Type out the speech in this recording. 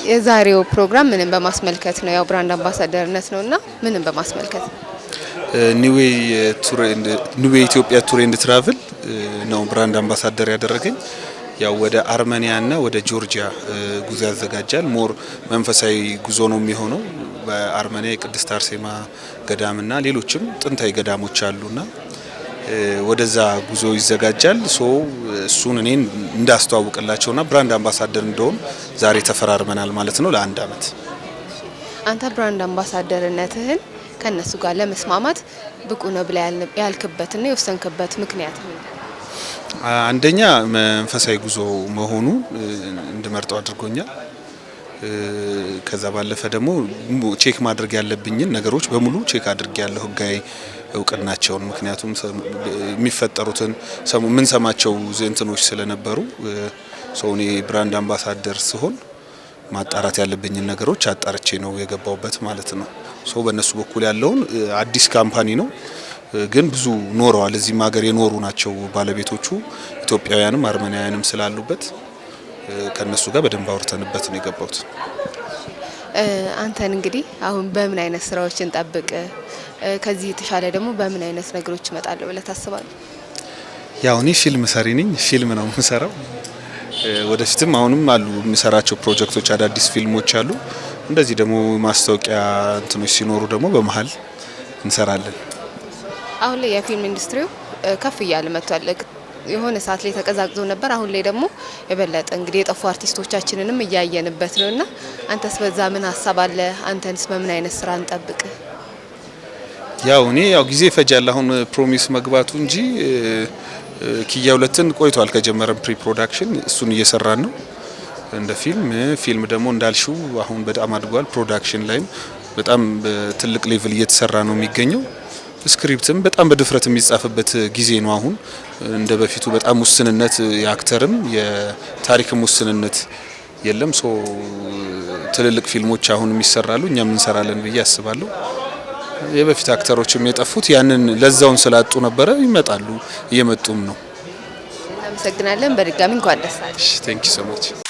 የዛሬው ፕሮግራም ምንን በማስመልከት ነው? ያው ብራንድ አምባሳደርነት ነውና ምንን በማስመልከት ነው? ኒዌይ ኢትዮጵያ ቱር ኤንድ ትራቭል ነው ብራንድ አምባሳደር ያደረገኝ። ያው ወደ አርሜኒያና ወደ ጆርጂያ ጉዞ ያዘጋጃል። ሞር መንፈሳዊ ጉዞ ነው የሚሆነው። በአርሜኒያ የቅድስት አርሴማ ገዳምና ሌሎችም ጥንታዊ ገዳሞች አሉና ወደዛ ጉዞ ይዘጋጃል። እሱን እኔን እንዳስተዋውቅላቸውና ብራንድ አምባሳደር እንደሆን ዛሬ ተፈራርመናል ማለት ነው ለአንድ አመት። አንተ ብራንድ አምባሳደርነትህን ከነሱ ጋር ለመስማማት ብቁ ነው ብለ ያልክበትና የወሰንክበት ምክንያት ነው? አንደኛ መንፈሳዊ ጉዞ መሆኑ እንድመርጠው አድርጎኛል። ከዛ ባለፈ ደግሞ ቼክ ማድረግ ያለብኝን ነገሮች በሙሉ ቼክ አድርጌያለሁ፣ ህጋዊ እውቅናቸውን። ምክንያቱም የሚፈጠሩትን ምን ሰማቸው እንትኖች ስለነበሩ እኔ ብራንድ አምባሳደር ሲሆን ማጣራት ያለብኝን ነገሮች አጣርቼ ነው የገባውበት ማለት ነው። በእነሱ በኩል ያለውን አዲስ ካምፓኒ ነው፣ ግን ብዙ ኖረዋል፣ እዚህም ሀገር የኖሩ ናቸው ባለቤቶቹ፣ ኢትዮጵያውያንም አርሜናውያንም ስላሉበት ከነሱ ጋር በደንብ አውርተንበት ነው የገባውት። አንተን እንግዲህ አሁን በምን አይነት ስራዎች እንጠብቅ? ከዚህ የተሻለ ደግሞ በምን አይነት ነገሮች ይመጣሉ ብለህ ታስባለህ? ያው እኔ ፊልም ሰሪ ነኝ፣ ፊልም ነው የምሰራው። ወደፊትም አሁንም አሉ የምሰራቸው ፕሮጀክቶች፣ አዳዲስ ፊልሞች አሉ። እንደዚህ ደግሞ ማስታወቂያ እንትኖች ሲኖሩ ደግሞ በመሀል እንሰራለን። አሁን ላይ የፊልም ኢንዱስትሪው ከፍ እያለ መጥቷል። የሆነ ሰዓት ላይ ተቀዛቅዞ ነበር። አሁን ላይ ደግሞ የበለጠ እንግዲህ የጠፉ አርቲስቶቻችንንም እያየንበት ነውና አንተስ በዛ ምን ሀሳብ አለ? አንተንስ በምን አይነት ስራ እንጠብቅ? ያው እኔ ጊዜ ይፈጃል አሁን ፕሮሚስ መግባቱ እንጂ ኪያ ሁለትን ቆይቷል ከጀመረን ፕሪ ፕሮዳክሽን፣ እሱን እየሰራን ነው። እንደ ፊልም ደግሞ እንዳልሽው አሁን በጣም አድጓል። ፕሮዳክሽን ላይም በጣም በትልቅ ሌቭል እየተሰራ ነው የሚገኘው። ስክሪፕትም በጣም በድፍረት የሚጻፍበት ጊዜ ነው አሁን። እንደ በፊቱ በጣም ውስንነት፣ የአክተርም የታሪክም ውስንነት የለም። ትልልቅ ፊልሞች አሁን ይሰራሉ፣ እኛም እንሰራለን ብዬ አስባለሁ። የበፊት አክተሮችም የጠፉት ያንን ለዛውን ስላጡ ነበረ። ይመጣሉ፣ እየመጡም ነው። እናመሰግናለን። በድጋሚ እንኳን ደስ አለሽ። ቴንክ ዩ ሶ ማች።